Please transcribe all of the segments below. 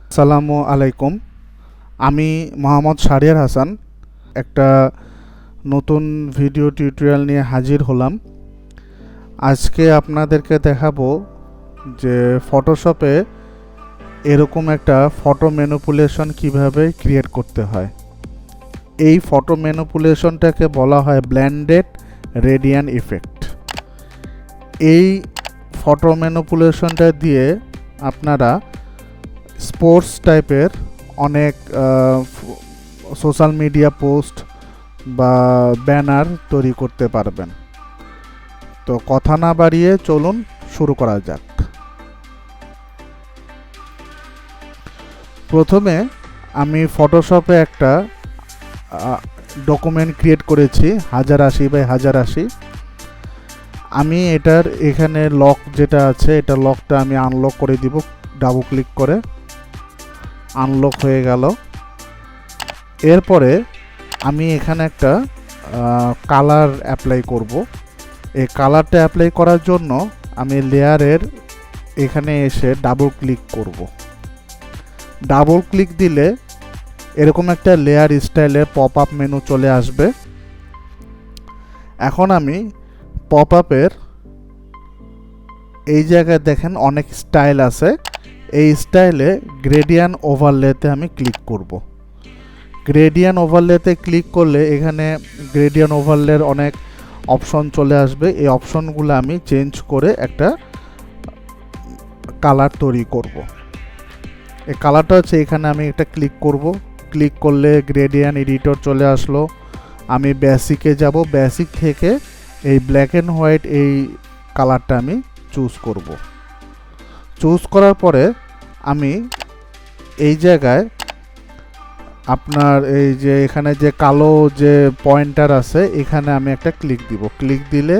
আসসালামু আলাইকুম। আমি মোহাম্মদ শাহরিয়ার হাসান একটা নতুন ভিডিও টিউটোরিয়াল নিয়ে হাজির হলাম। আজকে আপনাদেরকে দেখাবো যে ফটোশপে এরকম একটা ফটো ম্যানিপুলেশন কিভাবে ক্রিয়েট করতে হয়। এই ফটো ম্যানিপুলেশনটাকে বলা হয় ব্লেন্ডেড রেডিয়ান ইফেক্ট। এই ফটো ম্যানিপুলেশনটা দিয়ে আপনারা স্পোর্টস টাইপের অনেক সোশ্যাল মিডিয়া পোস্ট বা ব্যানার তৈরি করতে পারবেন। তো কথা না বাড়িয়ে চলুন শুরু করা যাক। প্রথমে আমি ফটোশপে একটা ডকুমেন্ট ক্রিয়েট করেছি 1080 বাই 1080। আমি এটার এখানে লক যেটা আছে এটা লকটা আমি আনলক করে দিব ডাবল ক্লিক করে। আনলক হয়ে গেল। এরপরে আমি এখানে একটা কালার অ্যাপ্লাই করব। এই কালারটা অ্যাপ্লাই করার জন্য আমি লেয়ারের এখানে এসে ডাবল ক্লিক করব। ডাবল ক্লিক দিলে এরকম একটা লেয়ার স্টাইলের পপ আপ মেনু চলে আসবে। এখন আমি পপ আপের এই জায়গায় দেখেন অনেক স্টাইল আছে। এই স্টাইলে গ্রেডিয়ান ওভারলেতে আমি ক্লিক করব। গ্রেডিয়ান ওভারলেতে ক্লিক করলে এখানে গ্রেডিয়ান ওভারলের অনেক অপশন চলে আসবে। এই অপশনগুলো আমি চেঞ্জ করে একটা কালার তৈরি করব। এই কালারটা হচ্ছে এখানে আমি একটা ক্লিক করব। ক্লিক করলে গ্রেডিয়ান এডিটর চলে আসলো। আমি বেসিকে যাব। বেসিক থেকে এই ব্ল্যাক অ্যান্ড হোয়াইট এই কালারটা আমি চুজ করব। চুজ করার পরে আমি এই জায়গায় আপনার এই যে এখানে যে কালো যে পয়েন্টার আছে এখানে আমি একটা ক্লিক দিব। ক্লিক দিলে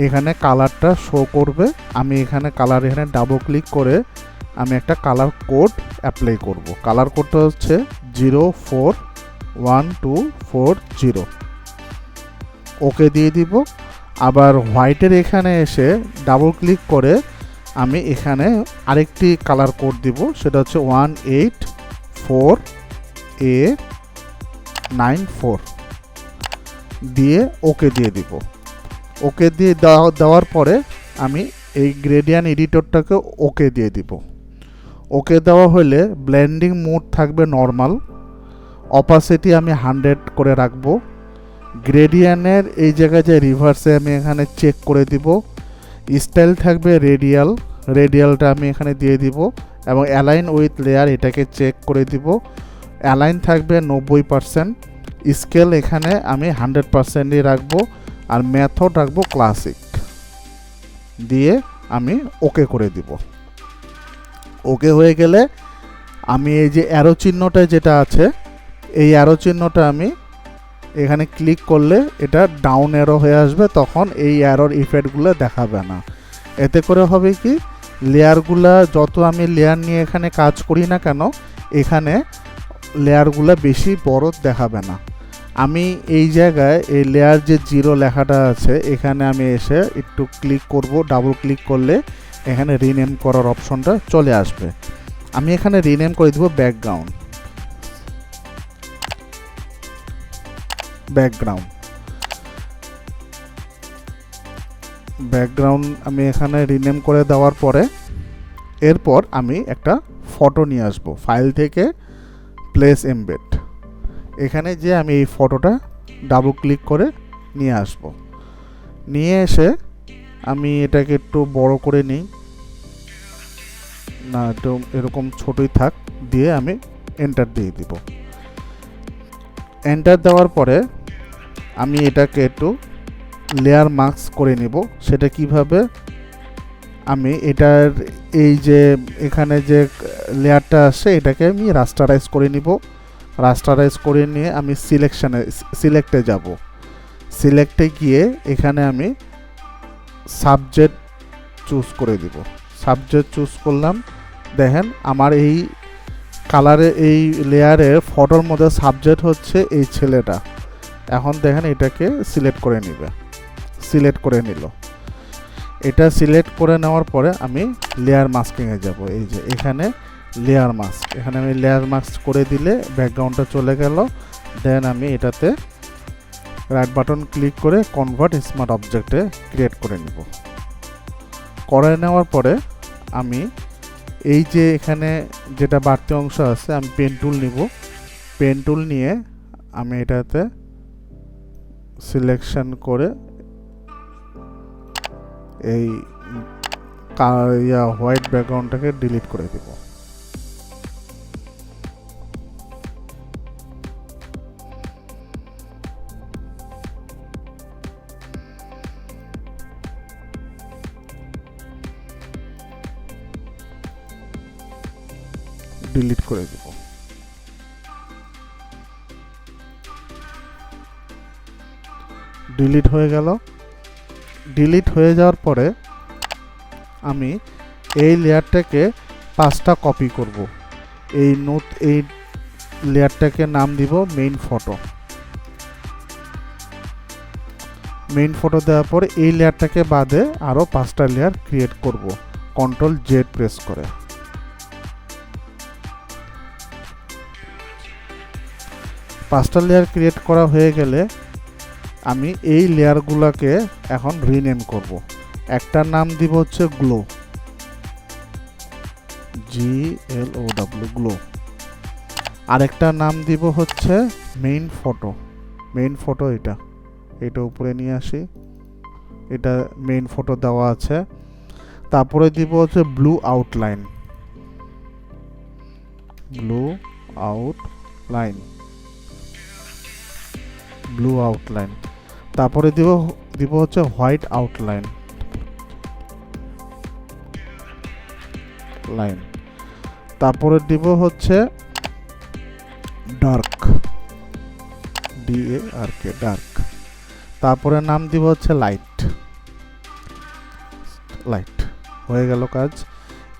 এখানে কালারটা শো করবে। আমি এখানে কালার এখানে ডাবল ক্লিক করে আমি একটা কালার কোড অ্যাপ্লাই করব। কালার কোডটা হচ্ছে 041240। ওকে দিয়ে দিব। আবার হোয়াইটের এখানে এসে ডাবল ক্লিক করে আমি এখানে আরেকটি কালার কোড দিব। সেটা হচ্ছে 184A94 দিয়ে ওকে দিয়ে দিব। ওকে দিয়ে দেওয়ার পরে আমি এই গ্রেডিয়ান এডিটরটাকে ওকে দিয়ে দিব। ওকে দেওয়া হলে ব্লেন্ডিং মোড থাকবে নর্মাল। অপাসিটি আমি 100 করে রাখবো। গ্রেডিয়ানের এই জায়গায় যে রিভার্সে আমি এখানে চেক করে দিব। স্টাইল থাকবে রেডিয়াল। রেডিয়ালটা আমি এখানে দিয়ে দিব এবং অ্যালাইন উইথ লেয়ার এটাকে চেক করে দিব। অ্যালাইন থাকবে 90%। স্কেল এখানে আমি 100%ই রাখবো। আর মেথড রাখবো ক্লাসিক দিয়ে আমি ওকে করে দিব। ওকে হয়ে গেলে আমি এই যে অ্যারো চিহ্নটা যেটা আছে এই অ্যারো চিহ্নটা আমি এখানে ক্লিক করলে এটা ডাউন অ্যারো হয়ে আসবে। তখন এই অ্যারোর ইফেক্টগুলো দেখাবে না। এতে করে হবে কি লেয়ারগুলা যত আমি লেয়ার নিয়ে এখানে কাজ করি না কেন এখানে লেয়ারগুলা বেশি বড় দেখাবে না। আমি এই জায়গায় এই লেয়ার যে 0 লেখাটা আছে এখানে আমি এসে একটু ক্লিক করব। ডাবল ক্লিক করলে এখানে রিনেম করার অপশনটা চলে আসবে। আমি এখানে রিনেম করে দেব ব্যাকগ্রাউন্ড। ব্যাকগ্রাউন্ড আমি এখানে রিনেম করে দেওয়ার পরে এরপর আমি একটা ফটো নিয়ে আসব ফাইল থেকে প্লেস এমবেড। এখানে যে আমি এই ফটোটা ডাবল ক্লিক করে নিয়ে আসব। নিয়ে এসে আমি এটাকে একটু বড় করে নিই। না একটু এরকম ছোটই থাক দিয়ে আমি এন্টার দিয়ে দিব। এন্টার দেওয়ার পরে আমি এটাকে একটু লেয়ার মাস্ক করে নিব। সেটা কিভাবে আমি এটার এই যে এখানে যে লেয়ারটা আসে এটাকে আমি রাস্টারাইজ করে নিব। রাস্টারাইজ করে নিয়ে আমি সিলেক্টে যাব। সিলেক্টে গিয়ে এখানে আমি সাবজেক্ট চুজ করে দিব। সাবজেক্ট চুজ করলাম। দেখেন আমার এই কালারে এই লেয়ারের ফটোর মধ্যে সাবজেক্ট হচ্ছে এই ছেলেটা। এখন দেখেন এটাকে সিলেক্ট করে নিবে। সিলেক্ট করে নিল। এটা সিলেক্ট করে নেওয়ার পরে আমি লেয়ার মাস্কিংয়ে যাব। এই যে এখানে লেয়ার মাস্ক, এখানে আমি লেয়ার মাস্ক করে দিলে ব্যাকগ্রাউন্ডটা চলে গেল। দেন আমি এটাতে রাইট বাটন ক্লিক করে কনভার্ট স্মার্ট অবজেক্টে ক্রিয়েট করে নিব। করে নেওয়ার পরে আমি এই যে এখানে যেটা বাড়তি অংশ আছে, আমি পেন টুল নিব। পেন টুল নিয়ে আমি এটাতে সিলেকশন করে এই হোয়াইট ব্যাকগ্রাউন্ডটাকে ডিলিট করে দেব। ডিলিট করে দেব। ডিলিট হয়ে গেল। ডিলিট হয়ে যাওয়ার পরে আমি এই লেয়ারটাকে 5টা কপি করব। এই লেয়ারটাকে নাম দিব মেইন ফটো। মেইন ফটো দেওয়ার পরে এই লেয়ারটাকে বাদে আরও 5টা লেয়ার ক্রিয়েট করব কন্ট্রোল জেড প্রেস করে। 5টা লেয়ার ক্রিয়েট করা হয়ে গেলে আমি এই লেয়ারগুলোকে এখন রিনেম করব। একটার নাম দিব হচ্ছে গ্লো, GLOW গ্লো। আরেকটার নাম দিব হচ্ছে মেইন ফটো। মেইন ফটো এটা উপরে নিয়ে আসি, এটা মেইন ফটো দেওয়া আছে। তারপরে দিব হচ্ছে blue outline, blue outline, blue outline. তারপরে দিব হচ্ছে হোয়াইট আউটলাইন লাইন। তারপরে দিব হচ্ছে ডার্ক, DARK ডার্ক। তারপরে নাম দিব হচ্ছে লাইট। হয়ে গেল কাজ।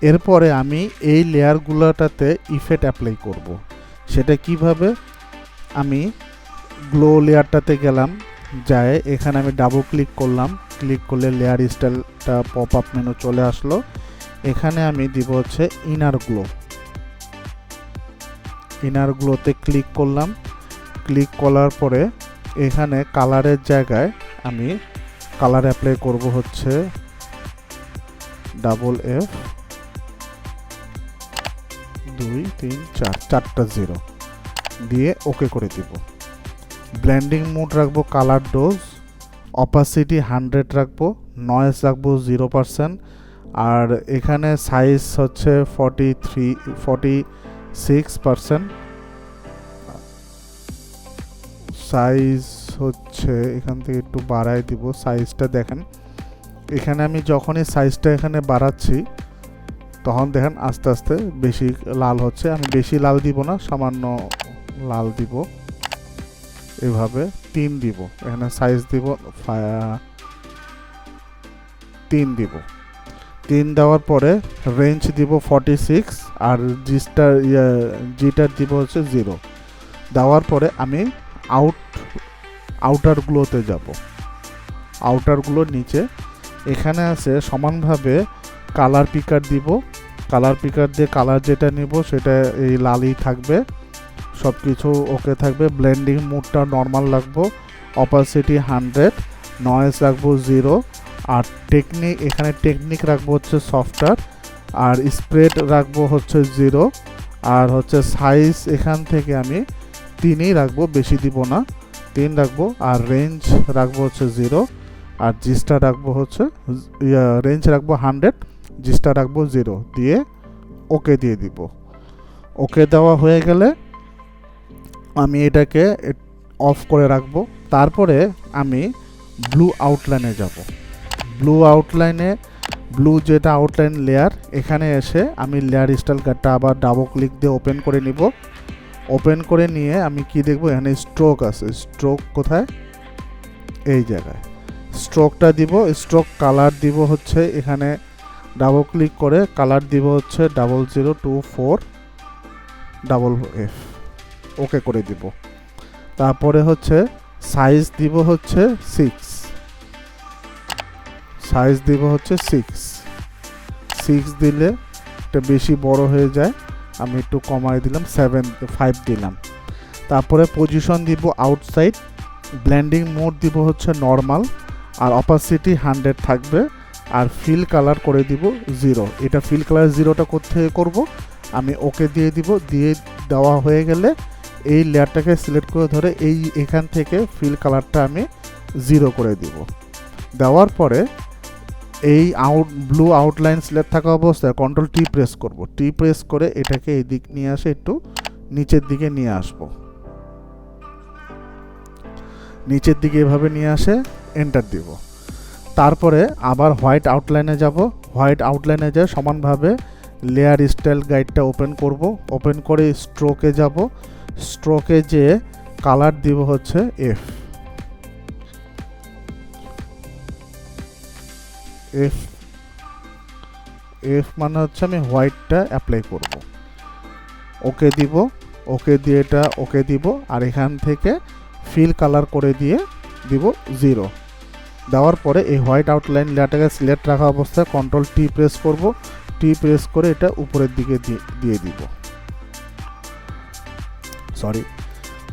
এরপরে আমি এই লেয়ারগুলোটাতে ইফেক্ট অ্যাপ্লাই করব। সেটা কিভাবে, আমি গ্লো লেয়ারটাতে গেলাম, যায় এখানে আমি ডাবল ক্লিক করলাম। ক্লিক করলে লেয়ার স্টাইলটা পপ আপ মেনু চলে আসলো। এখানে আমি দিব হচ্ছে ইনার গ্লো। ইনার গ্লোতে ক্লিক করলাম। ক্লিক করার পরে এখানে কালারের জায়গায় আমি কালার অ্যাপ্লাই করব হচ্ছে F 2 3 4 4টা 0 দিয়ে ওকে করে দিব। ব্লেন্ডিং মোড রাখবো কালার ডোজ, অপাসিটি 100 রাখবো, নয়েজ রাখবো 0%। আর এখানে সাইজ হচ্ছে 46%। সাইজ হচ্ছে এখান থেকে একটু বাড়াই দিব সাইজটা। দেখেন এখানে আমি যখনই সাইজটা এখানে বাড়াচ্ছি তখন দেখেন আস্তে আস্তে বেশি লাল হচ্ছে। আমি বেশি লাল দিব না, সামান্য লাল দিব। এভাবে 3 দিব, এখানে সাইজ দিব 3 দিব। 3 দেওয়ার পরে রেঞ্জ দিব 46 আর জিটার দিব হচ্ছে 0। দেওয়ার পরে আমি আউটার গ্লোতে যাব। আউটার গ্লোর নিচে এখানে আছে সমানভাবে কালার পিকার দিব। কালার পিকার দিয়ে কালার যেটা নিব সেটা এই লালই থাকবে, সব কিছু ওকে থাকবে। ব্লেন্ডিং মোডটা নর্মাল রাখবো, অপাসিটি 100, নয়েজ রাখবো 0। আর এখানে টেকনিক রাখবো হচ্ছে সফটওয়্যার, আর স্প্রেড রাখবো হচ্ছে 0। আর হচ্ছে সাইজ এখান থেকে আমি 3ই রাখবো, বেশি দিব না, 3 রাখবো। আর রেঞ্জ রাখবো হচ্ছে 0। আর জিস্টা রাখবো হচ্ছে রেঞ্জ রাখবো 100, জিস্টা রাখবো 0 দিয়ে ওকে দিয়ে দিব। ওকে দেওয়া হয়ে গেলে আমি এটাকে অফ করে রাখবো। তারপরে আমি ব্লু আউটলাইনে যাব। ব্লু যেটা আউটলাইন লেয়ার, এখানে এসে আমি লেয়ার স্টাইল কার্ডটা আবার ডাবল ক্লিক দিয়ে ওপেন করে নিব। ওপেন করে নিয়ে আমি কি দেখব, এখানে স্ট্রোক আছে। স্ট্রোক কোথায়? এই জায়গায় স্ট্রোকটা দিব। স্ট্রোক কালার দিব হচ্ছে এখানে ডাবল ক্লিক করে কালার দিব হচ্ছে 0024FF, ওকে করে দিব। তারপরে হচ্ছে সাইজ দিব হচ্ছে 6, সাইজ দিব হচ্ছে 6 দিলে এটা বেশি বড় হয়ে যায়। আমি একটু কমাই দিলাম, 5 দিলাম। তারপরে পজিশন দিব আউটসাইড, ব্লেন্ডিং মোড দিব হচ্ছে নর্মাল, আর অপাসিটি 100 থাকবে, আর ফিল কালার করে দিব 0। এটা ফিল কালার 0টা কোথায় করব, আমি ওকে দিয়ে দিব। দিয়ে দেওয়া হয়ে গেলে এই লেয়ারটাকে সিলেক্ট করে ধরে এখান থেকে ফিল কালারটা আমি 0 করে দিব। দেওয়ার পরে এই ব্লু আউটলাইন সিলেক্ট থাকা অবস্থায় কন্ট্রোল টি প্রেস করব। টি প্রেস করে এটাকে এই দিক নিয়ে আসে, একটু নিচের দিকে নিয়ে আসব। নিচের দিকে এভাবে নিয়ে আসে, এন্টার দিব। তারপরে আবার হোয়াইট আউটলাইনে যাব। হোয়াইট আউটলাইনে যায় সমানভাবে লেয়ার স্টাইল গাইডটা ওপেন করব। ওপেন করে স্ট্রোকে যাব। স্ট্রোকে যে কালার দিব হচ্ছে এফ। এফ এফ মানে হচ্ছে আমি হোয়াইটটা অ্যাপ্লাই করব। ওকে দিব। ওকে দিয়ে এটা ওকে দিব, আর এখান থেকে ফিল কালার করে দিয়ে দিব 0। দেওয়ার পরে এই হোয়াইট আউটলাইন লেয়ারটাকে সিলেক্ট রাখা অবস্থায় কন্ট্রোল টি প্রেস করব। টি প্রেস করে এটা উপরের দিকে দিয়ে দিব, সরি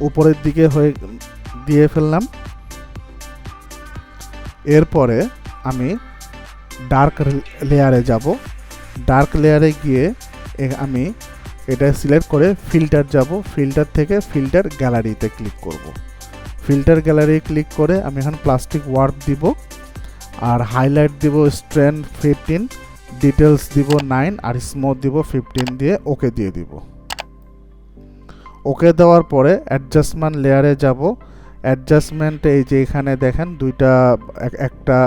উপরের দিকে হয়ে দিয়ে ফেললাম। এরপরে আমি ডার্ক লেয়ারে যাব। ডার্ক লেয়ারে গিয়ে আমি এটা সিলেক্ট করে ফিল্টার যাব। ফিল্টার থেকে ফিল্টার গ্যালারিতে ক্লিক করব। ফিল্টার গ্যালারি ক্লিক করে আমি এখন প্লাস্টিক ওয়ার্প দিব, আর হাইলাইট দিব স্ট্রেন 15, ডিটেলস দিব 9, আর স্মুথ দিব 15 দিয়ে ওকে দিয়ে দিব। ওকে দেওয়ার পরে অ্যাডজাস্টমেন্ট লেয়ারে যাব। অ্যাডজাস্টমেন্টে এই যে এখানে দেখেন দুইটা, একটা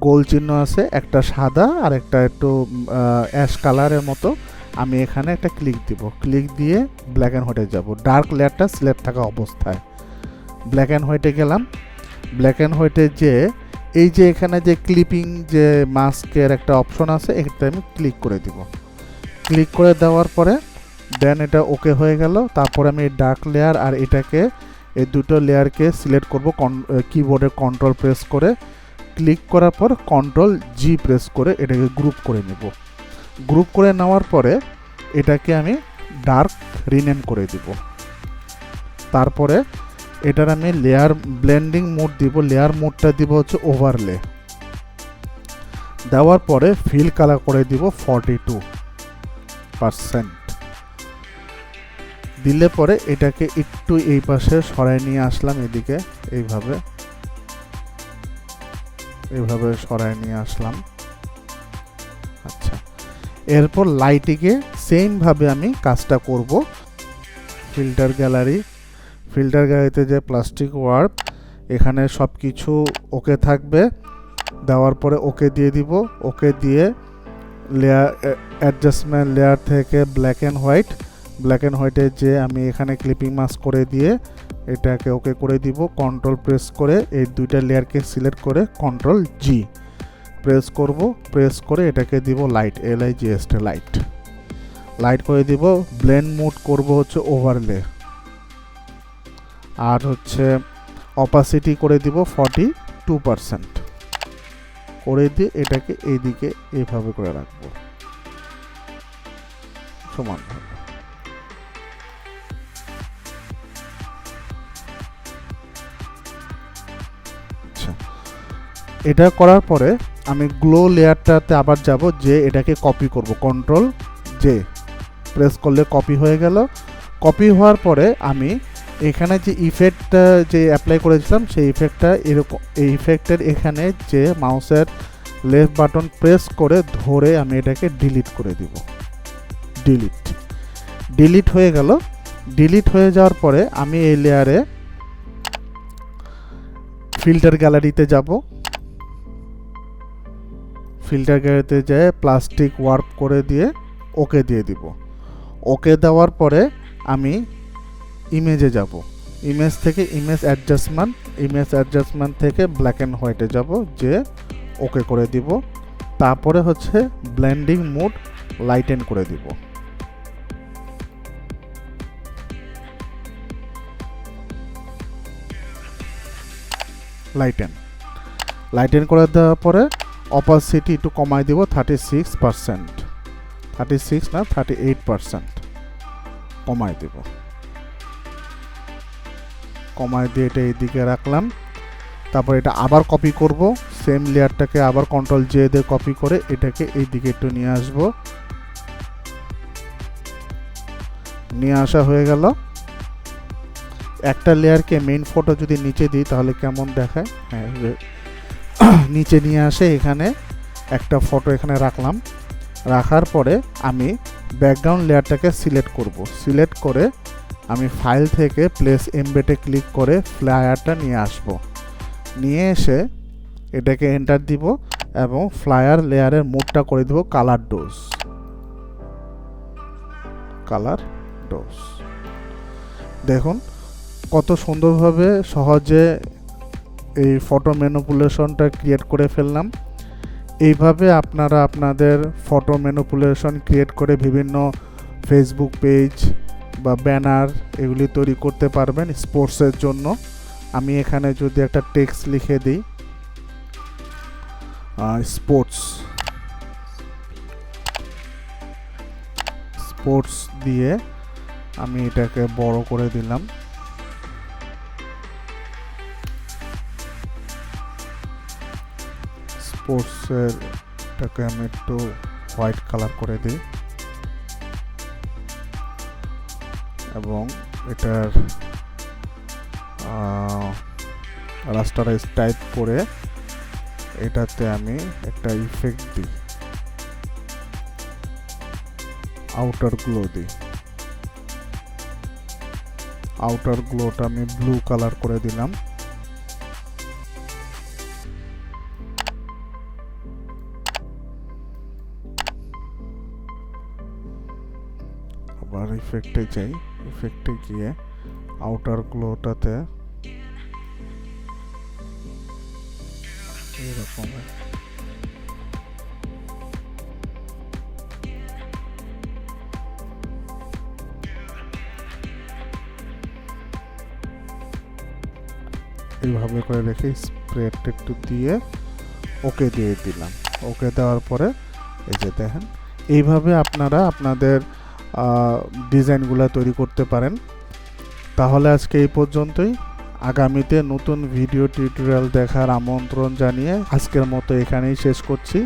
গোল চিহ্ন আছে, একটা সাদা আর একটা একটু অ্যাশ কালারের মতো। আমি এখানে একটা ক্লিক দিব। ক্লিক দিয়ে ব্ল্যাক অ্যান্ড হোয়াইটে যাব। ডার্ক লেয়ারটা সিলেক্ট থাকা অবস্থায় ব্ল্যাক অ্যান্ড হোয়াইটে গেলাম। ব্ল্যাক অ্যান্ড হোয়াইটে যে এই যে এখানে যে ক্লিপিং যে মাস্কের একটা অপশন আছে, এটা আমি ক্লিক করে দিব। ক্লিক করে দেওয়ার পরে দেন এটা ওকে হয়ে গেল। তারপরে আমি ডার্ক লেয়ার আর এটাকে, এই দুটো লেয়ারকে সিলেক্ট করব কিবোর্ডে কন্ট্রোল প্রেস করে। ক্লিক করার পর কন্ট্রোল জি প্রেস করে এটাকে গ্রুপ করে নেব। গ্রুপ করে নেওয়ার পরে এটাকে আমি ডার্ক রিনেম করে দিব। তারপরে এটার আমি লেয়ার ব্লেন্ডিং মোড দিব। লেয়ার মোডটা দিব হচ্ছে ওভারলে। দেওয়ার পরে ফিল কালার করে দিব 42%। দিলে পরে এটাকে একটু এই পাশে সরায় নিয়ে আসলাম, এদিকে এইভাবে সরায় নিয়ে আসলাম। আচ্ছা, এরপর লাইটিংয়ে সেম ভাবে আমি কাজটা করব। ফিল্টার গ্যালারিতে যে প্লাস্টিক ওয়ার্প, এখানে সব কিছু ওকে থাকবে। দেওয়ার পরে ওকে দিয়ে দিব। ওকে দিয়ে লেয়ার অ্যাডজাস্টমেন্ট লেয়ার থেকে ব্ল্যাক অ্যান্ড হোয়াইটে যে আমি এখানে ক্লিপিং মাস্ক করে দিয়ে এটাকে ওকে করে দিব। কন্ট্রোল প্রেস করে এই দুইটা লেয়ারকে সিলেক্ট করে কন্ট্রোল জি প্রেস করব। প্রেস করে এটাকে দিব লাইট, LIGHT লাইট করে দিব। ব্লেন্ড মোড করব হচ্ছে ওভারলে, আর হচ্ছে অপাসিটি করে দিব 42% করে দিয়ে এটাকে এইদিকে এইভাবে করে রাখবো সমানভাবে। এটা করার পরে আমি গ্লো লেয়ারটাতে আবার যাব, যে এটাকে কপি করব। কন্ট্রোল জে প্রেস করলে কপি হয়ে গেল। কপি হওয়ার পরে আমি এখানে যে ইফেক্টটা যে অ্যাপ্লাই করেছিলাম সেই ইফেক্টটা এরকম, এই ইফেক্টের এখানে যে মাউসের লেফট বাটন প্রেস করে ধরে আমি এটাকে ডিলিট করে দিব। ডিলিট হয়ে গেল। ডিলিট হয়ে যাওয়ার পরে আমি এই লেয়ারে ফিল্টার গ্যালারিতে যাব। ফিল্টার গ্যালারিতে যেয়ে প্লাস্টিক ওয়ার্প করে দিয়ে ওকে দিয়ে দিব। ওকে দেওয়ার পরে আমি ইমেজে যাব। ইমেজ থেকে ইমেজ অ্যাডজাস্টমেন্ট থেকে ব্ল্যাক অ্যান্ড হোয়াইটে যাব, যে ওকে করে দিব। তারপরে হচ্ছে ব্লেন্ডিং মোড লাইটেন করে দিব। লাইটেন করে দেওয়ার পরে অপাসিটি একটু কমাই দিব 36%, 36 না 38%। কমায় দেব, কমায় দিয়ে এটা এইদিকে রাখলাম। তারপর এটা আবার কপি করব, সেম লেয়ারটাকে আবার কন্ট্রোল জে দিয়ে কপি করে এটাকে এইদিকে একটু নিয়ে আসব। নিয়ে আসা হয়ে গেল। একটা লেয়ারকে মেইন ফটো যদি নিচে দিই তাহলে কেমন দেখায়, হ্যাঁ নিচে নিয়ে আসে এখানে একটা ফটো এখানে রাখলাম। রাখার পরে আমি ব্যাকগ্রাউন্ড লেয়ারটাকে সিলেক্ট করব, সিলেক্ট করে আমি ফাইল থেকে প্লেস এমবেডে ক্লিক করে ফ্লায়ারটা নিয়ে আসব। নিয়ে এসে এটাকে এন্টার দিব এবং ফ্লায়ার লেয়ারের মোডটা করে দিব কালার ডোজ, কালার ডোজ। দেখুন কত সুন্দরভাবে সহজে এই ফটো ম্যানিপুলেশনটা ক্রিয়েট করে ফেললাম। এইভাবে আপনারা আপনাদের ফটো ম্যানিপুলেশন ক্রিয়েট করে বিভিন্ন ফেসবুক পেজ বা ব্যানার এগুলি তৈরি করতে পারবেন স্পোর্টসের জন্য। আমি এখানে যদি একটা টেক্সট লিখে দিই স্পোর্টস দিয়ে আমি এটাকে বড় করে দিলাম। স্পোর্টসের এটাকে আমি একটু হোয়াইট কালার করে দিই এবং এটার রাস্টারাইজ টাইপ করে এটাতে আমি একটা ইফেক্ট দিই, আউটার গ্লো দিই। আউটার গ্লোটা আমি ব্লু কালার করে দিলাম। আবার ইফেক্টে যাই, ইফেক্টে গিয়ে আউটার গ্লোটাতে এরকম এইভাবে করে রেখে স্প্রেডটা একটু দিয়ে ওকে দিয়ে দিলাম। ওকে দেওয়ার পরে এই যে দেখেন এইভাবে আপনারা আপনাদের ডিজাইনগুলো তৈরি করতে পারেন। তাহলে আজকে এই পর্যন্তই। আগামীতে নতুন ভিডিও টিউটোরিয়াল দেখার আমন্ত্রণ জানিয়ে আজকের মতো এখানেই শেষ করছি।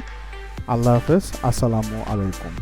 আল্লাহ হাফেজ, আসসালামু আলাইকুম।